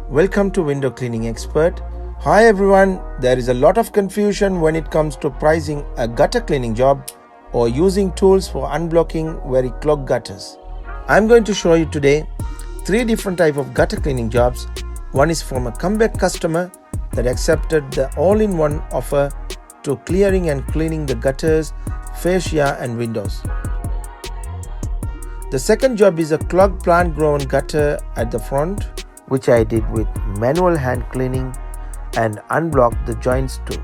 Welcome to Window Cleaning Expert. Hi everyone, there is a lot of confusion when it comes to pricing a gutter cleaning job or using tools for unblocking very clogged gutters. I'm going to show you today 3 different types of gutter cleaning jobs. One is from a comeback customer that accepted the all-in-one offer to clearing and cleaning the gutters, fascia and windows. The second job is a clogged plant-grown gutter at the front, which I did with manual hand cleaning and unblocked the joints too.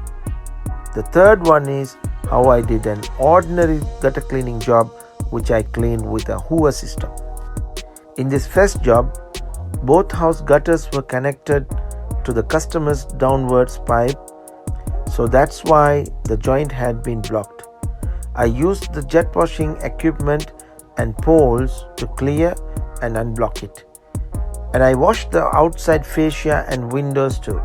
The third one is how I did an ordinary gutter cleaning job, which I cleaned with a hoover system. In this first job, both house gutters were connected to the customer's downwards pipe, so that's why the joint had been blocked. I used the jet washing equipment and poles to clear and unblock it. And I washed the outside fascia and windows too.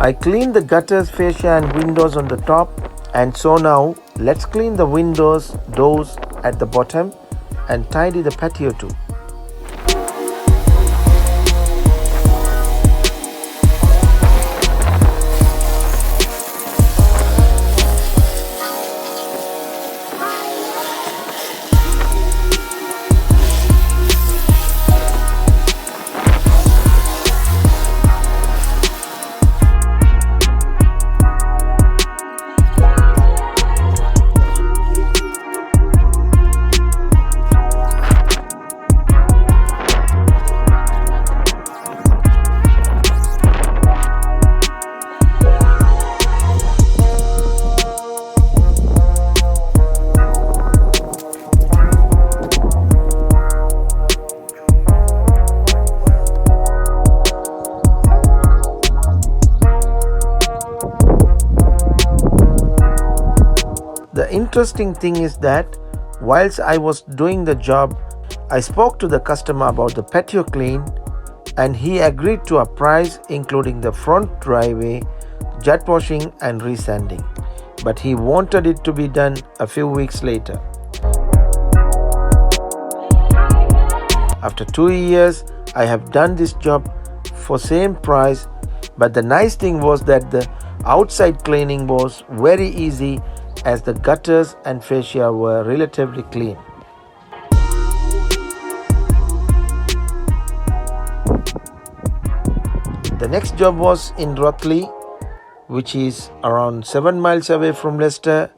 I cleaned the gutters, fascia and windows on the top, and so now let's clean the windows, doors at the bottom and tidy the patio too. The interesting thing is that whilst I was doing the job, I spoke to the customer about the patio clean and he agreed to a price including the front driveway, jet washing and resanding. But he wanted it to be done a few weeks later. After 2 years, I have done this job for same price, but the nice thing was that the outside cleaning was very easy as the gutters and fascia were relatively clean. The next job was in Rothley, which is around 7 miles away from Leicester,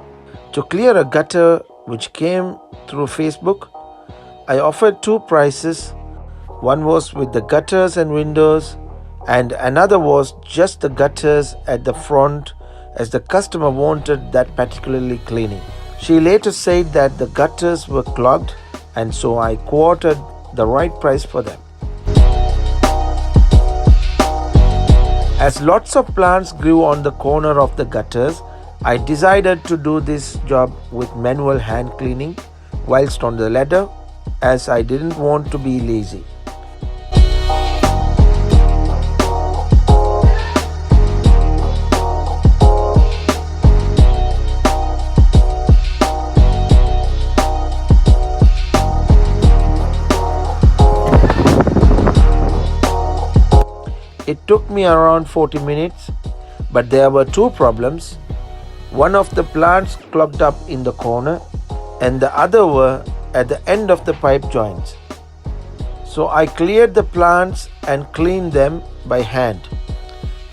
to clear a gutter which came through Facebook. I offered 2 prices. One was with the gutters and windows, and another was just the gutters at the front, as the customer wanted that particularly cleaning. She later said that the gutters were clogged, and so I quoted the right price for them. As lots of plants grew on the corner of the gutters, I decided to do this job with manual hand cleaning whilst on the ladder, as I didn't want to be lazy. It took me around 40 minutes, but there were two problems. One of the plants clogged up in the corner, and the other were at the end of the pipe joints. So I cleared the plants and cleaned them by hand,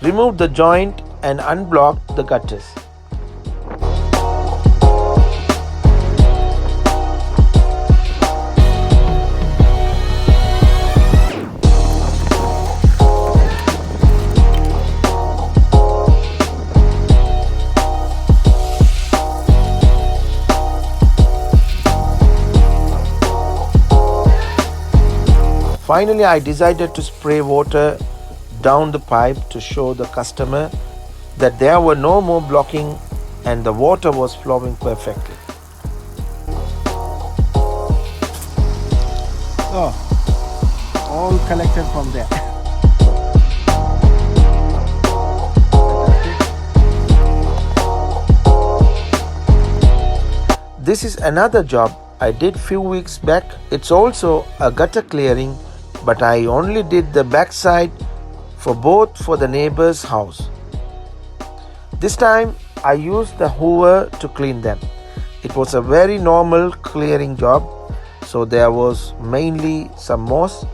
removed the joint and unblocked the gutters. Finally, I decided to spray water down the pipe to show the customer that there were no more blocking and the water was flowing perfectly. Oh, all collected from there. This is another job I did few weeks back. It's also a gutter clearing, but I only did the backside for the neighbor's house. This time I used the hoover to clean them. It was a very normal clearing job, so there was mainly some moss,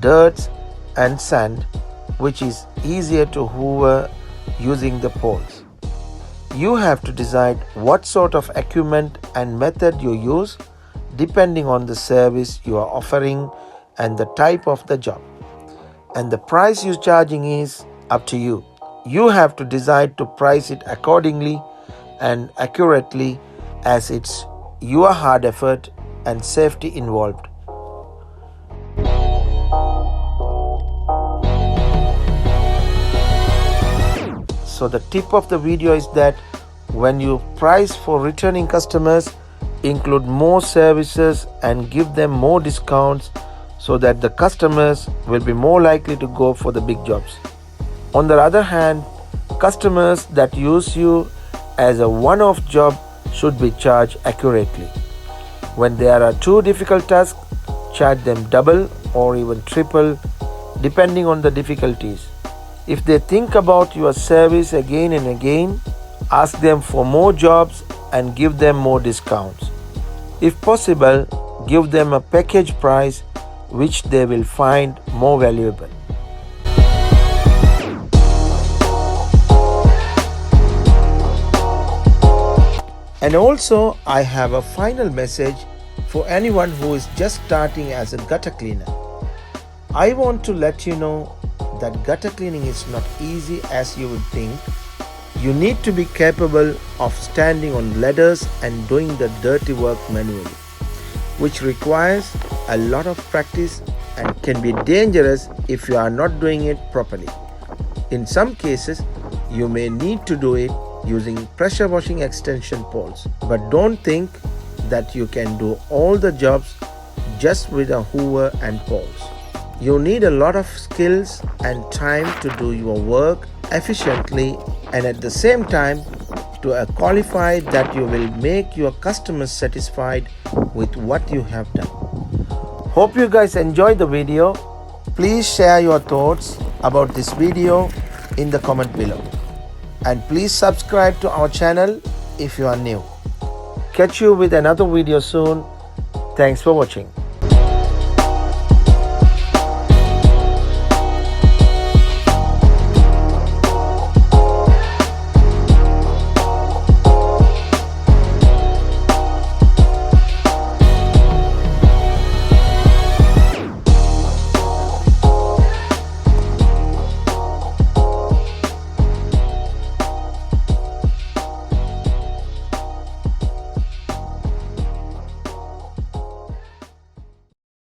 dirt and sand, which is easier to hoover using the poles. You have to decide what sort of equipment and method you use depending on the service you are offering and the type of the job. And the price you're charging is up to you. You have to decide to price it accordingly and accurately, as it's your hard effort and safety involved. So the tip of the video is that when you price for returning customers, include more services and give them more discounts so that the customers will be more likely to go for the big jobs. On the other hand, customers that use you as a one-off job should be charged accurately. When there are two difficult tasks, charge them double or even triple depending on the difficulties. If they think about your service again and again, ask them for more jobs and give them more discounts. If possible, give them a package price which they will find more valuable. And also, I have a final message for anyone who is just starting as a gutter cleaner. I want to let you know that gutter cleaning is not easy as you would think. You need to be capable of standing on ladders and doing the dirty work manually, which requires a lot of practice and can be dangerous if you are not doing it properly. In some cases, you may need to do it using pressure washing extension poles, but don't think that you can do all the jobs just with a hoover and poles. You need a lot of skills and time to do your work efficiently, and at the same time to qualify that you will make your customers satisfied with what you have done. Hope you guys enjoyed the video. Please share your thoughts about this video in the comment below, and please subscribe to our channel if you are new. Catch you with another video soon. Thanks for watching.